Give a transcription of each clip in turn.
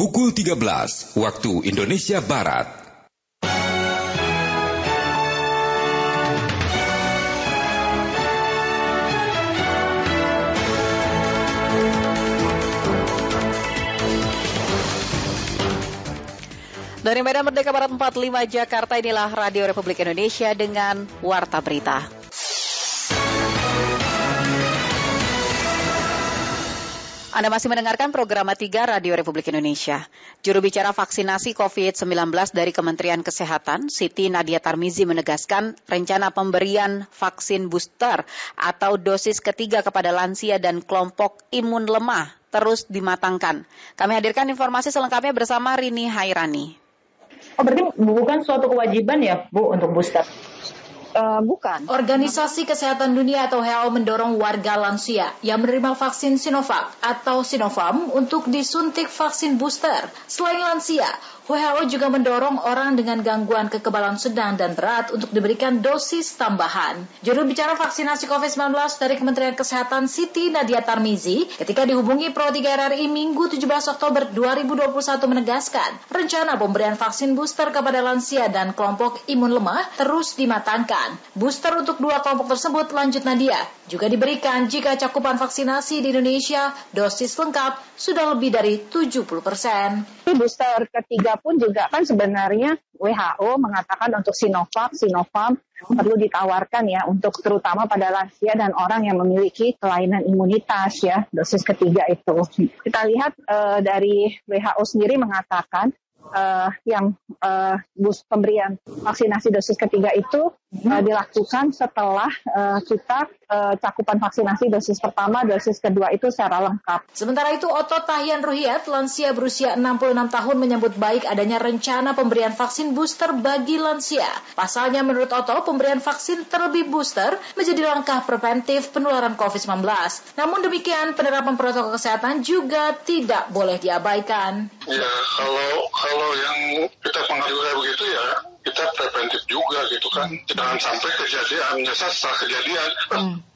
pukul 13 waktu Indonesia Barat. Dari Medan Merdeka Barat 45 Jakarta, inilah Radio Republik Indonesia dengan Warta Berita. Anda masih mendengarkan program 3 Radio Republik Indonesia. Juru bicara vaksinasi COVID-19 dari Kementerian Kesehatan, Siti Nadia Tarmizi menegaskan rencana pemberian vaksin booster atau dosis ketiga kepada lansia dan kelompok imun lemah terus dimatangkan. Kami hadirkan informasi selengkapnya bersama Rini Hairani. Oh, berarti bukan suatu kewajiban ya, Bu, untuk booster? Bukan. Organisasi Kesehatan Dunia atau WHO mendorong warga lansia yang menerima vaksin Sinovac atau Sinopharm untuk disuntik vaksin booster. Selain lansia, WHO juga mendorong orang dengan gangguan kekebalan sedang dan berat untuk diberikan dosis tambahan. Juru bicara vaksinasi COVID-19 dari Kementerian Kesehatan Siti Nadia Tarmizi ketika dihubungi Pro 3 RRI Minggu 17 Oktober 2021 menegaskan rencana pemberian vaksin booster kepada lansia dan kelompok imun lemah terus dimatangkan. Booster untuk dua kelompok tersebut, lanjut Nadia, juga diberikan jika cakupan vaksinasi di Indonesia dosis lengkap sudah lebih dari 70%. Booster ketiga pun juga kan sebenarnya WHO mengatakan untuk Sinovac, Sinopharm perlu ditawarkan ya untuk terutama pada lansia dan orang yang memiliki kelainan imunitas ya, dosis ketiga itu. Kita lihat dari WHO sendiri mengatakan pemberian vaksinasi dosis ketiga itu dilakukan setelah kita cakupan vaksinasi dosis pertama, dosis kedua itu secara lengkap. Sementara itu, Oto Tahyan Ruhiat, lansia berusia 66 tahun menyambut baik adanya rencana pemberian vaksin booster bagi lansia. Pasalnya, menurut Oto, pemberian vaksin terlebih booster menjadi langkah preventif penularan COVID-19. Namun demikian, penerapan protokol kesehatan juga tidak boleh diabaikan. Ya, kalau yang kita pengaruh kayak begitu ya, kita preventif juga gitu kan. Jangan sampai kejadian, setelah kejadian,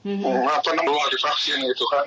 belum divaksin gitu kan.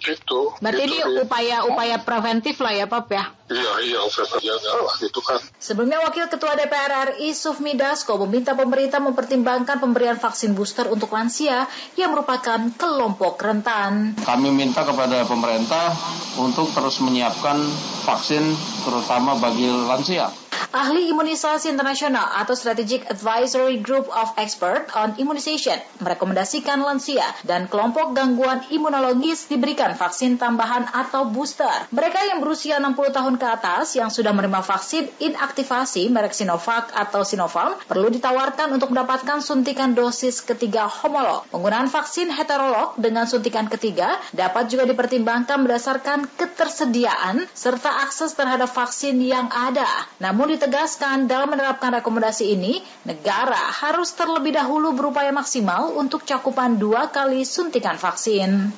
Gitu. Berarti gitu, ini upaya preventif lah ya, Pak ya? Iya, upaya lah gitu kan. Sebelumnya, Wakil Ketua DPR RI Sufmi Dasko meminta pemerintah mempertimbangkan pemberian vaksin booster untuk lansia yang merupakan kelompok rentan. Kami minta kepada pemerintah untuk terus menyiapkan vaksin terutama bagi lansia. Ahli Imunisasi Internasional atau Strategic Advisory Group of Expert on Immunization merekomendasikan lansia dan kelompok gangguan imunologis diberikan vaksin tambahan atau booster. Mereka yang berusia 60 tahun ke atas yang sudah menerima vaksin inaktivasi merek Sinovac atau Sinopharm perlu ditawarkan untuk mendapatkan suntikan dosis ketiga homolog. Penggunaan vaksin heterolog dengan suntikan ketiga dapat juga dipertimbangkan berdasarkan ketersediaan serta akses terhadap vaksin yang ada. Namun ditegaskan dalam menerapkan rekomendasi ini, negara harus terlebih dahulu berupaya maksimal untuk cakupan 2 kali suntikan vaksin.